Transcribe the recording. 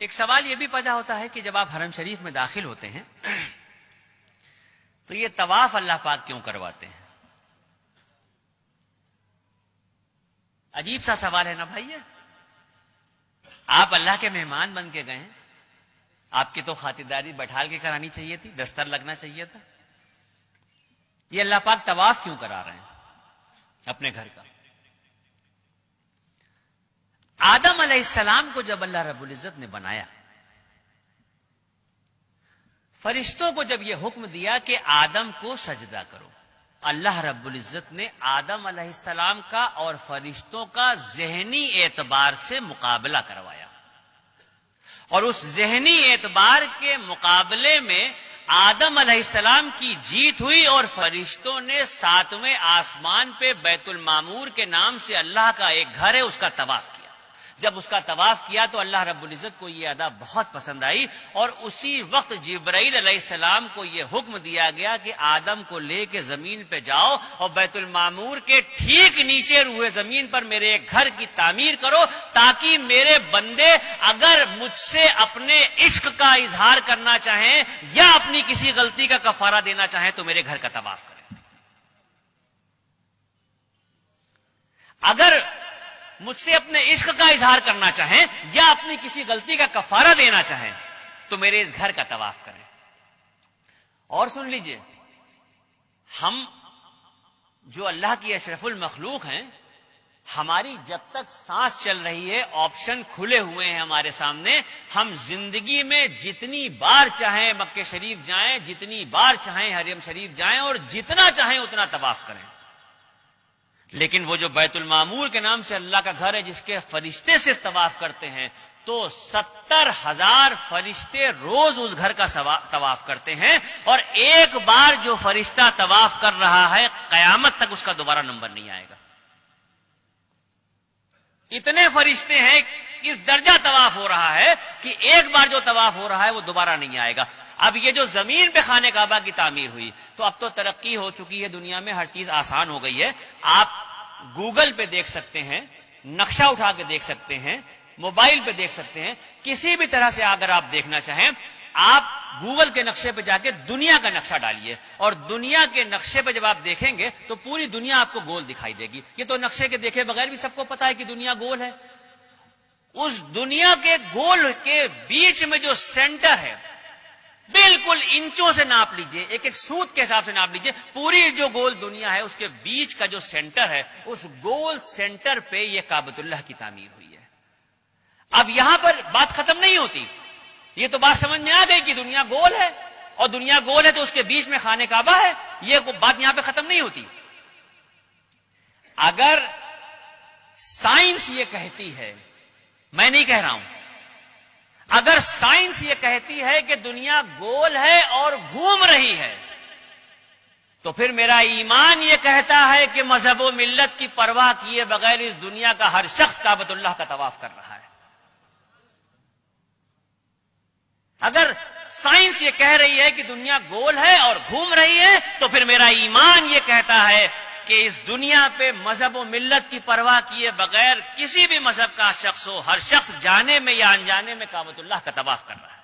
ایک سوال یہ بھی پیدا ہوتا ہے کہ جب آپ حرم شریف میں داخل ہوتے ہیں تو یہ طواف اللہ پاک کیوں کرواتے ہیں؟ عجیب سا سوال ہے نا بھائی. آپ اللہ کے مہمان بن کے گئے ہیں، آپ کی تو خاطرداری بٹھال کے کرانی چاہیے تھی، دستر لگنا چاہیے تھا. یہ اللہ پاک طواف کیوں کرا رہے ہیں اپنے گھر کا؟ آدم علیہ السلام کو جب اللہ رب العزت نے بنایا، فرشتوں کو جب یہ حکم دیا کہ آدم کو سجدہ کرو، اللہ رب العزت نے آدم علیہ السلام کا اور فرشتوں کا ذہنی اعتبار سے مقابلہ کروایا، اور اس ذہنی اعتبار کے مقابلے میں آدم علیہ السلام کی جیت ہوئی، اور فرشتوں نے 7ویں آسمان پہ بیت المعمور کے نام سے اللہ کا ایک گھر ہے اس کا طواف کیا. جب اس کا طواف کیا تو اللہ رب العزت کو یہ ادا بہت پسند آئی، اور اسی وقت جبرائیل علیہ السلام کو یہ حکم دیا گیا کہ آدم کو لے کے زمین پہ جاؤ اور بیت المعمور کے ٹھیک نیچے روئے زمین پر میرے ایک گھر کی تعمیر کرو، تاکہ میرے بندے اگر مجھ سے اپنے عشق کا اظہار کرنا چاہیں یا اپنی کسی غلطی کا کفارہ دینا چاہیں تو میرے گھر کا طواف کریں. اگر مجھ سے اپنے عشق کا اظہار کرنا چاہیں یا اپنی کسی غلطی کا کفارہ دینا چاہیں تو میرے اس گھر کا طواف کریں. اور سن لیجئے، ہم جو اللہ کی اشرف المخلوق ہیں، ہماری جب تک سانس چل رہی ہے آپشن کھلے ہوئے ہیں ہمارے سامنے. ہم زندگی میں جتنی بار چاہیں مکہ شریف جائیں، جتنی بار چاہیں حرم شریف جائیں، اور جتنا چاہیں اتنا طواف کریں. لیکن وہ جو بیت المعمور کے نام سے اللہ کا گھر ہے جس کے فرشتے صرف طواف کرتے ہیں، تو 70,000 فرشتے روز اس گھر کا طواف کرتے ہیں، اور ایک بار جو فرشتہ طواف کر رہا ہے قیامت تک اس کا دوبارہ نمبر نہیں آئے گا. اتنے فرشتے ہیں، اس درجہ طواف ہو رہا ہے کہ ایک بار جو طواف ہو رہا ہے وہ دوبارہ نہیں آئے گا. اب یہ جو زمین پہ خانہ کعبہ کی تعمیر ہوئی، تو اب تو ترقی ہو چکی ہے دنیا میں، ہر چیز آسان ہو گئی ہے. آپ گوگل پہ دیکھ سکتے ہیں، نقشہ اٹھا کے دیکھ سکتے ہیں، موبائل پہ دیکھ سکتے ہیں، کسی بھی طرح سے اگر آپ دیکھنا چاہیں آپ گوگل کے نقشے پہ جا کے دنیا کا نقشہ ڈالیے، اور دنیا کے نقشے پہ جب آپ دیکھیں گے تو پوری دنیا آپ کو گول دکھائی دے گی. یہ تو نقشے کے دیکھے بغیر بھی سب کو پتا ہے کہ دنیا گول ہے. اس دنیا کے گول کے بیچ میں جو سینٹر ہے، بالکل انچوں سے ناپ لیجئے، ایک ایک سوت کے حساب سے ناپ لیجئے، پوری جو گول دنیا ہے اس کے بیچ کا جو سینٹر ہے، اس گول سینٹر پہ یہ کعبۃ اللہ کی تعمیر ہوئی ہے. اب یہاں پر بات ختم نہیں ہوتی، یہ تو بات سمجھ میں آ گئی کہ دنیا گول ہے، اور دنیا گول ہے تو اس کے بیچ میں خانہ کعبہ ہے. یہ بات یہاں پہ ختم نہیں ہوتی. اگر سائنس یہ کہتی ہے، میں نہیں کہہ رہا ہوں، اگر سائنس یہ کہتی ہے کہ دنیا گول ہے اور گھوم رہی ہے، تو پھر میرا ایمان یہ کہتا ہے کہ مذہب و ملت کی پرواہ کیے بغیر اس دنیا کا ہر شخص کعبۃ اللہ کا طواف کر رہا ہے. اگر سائنس یہ کہہ رہی ہے کہ دنیا گول ہے اور گھوم رہی ہے، تو پھر میرا ایمان یہ کہتا ہے کہ اس دنیا پہ مذہب و ملت کی پرواہ کیے بغیر کسی بھی مذہب کا شخص ہو، ہر شخص جانے میں یا انجانے میں کعبۃ اللہ کا طواف کر رہا ہے.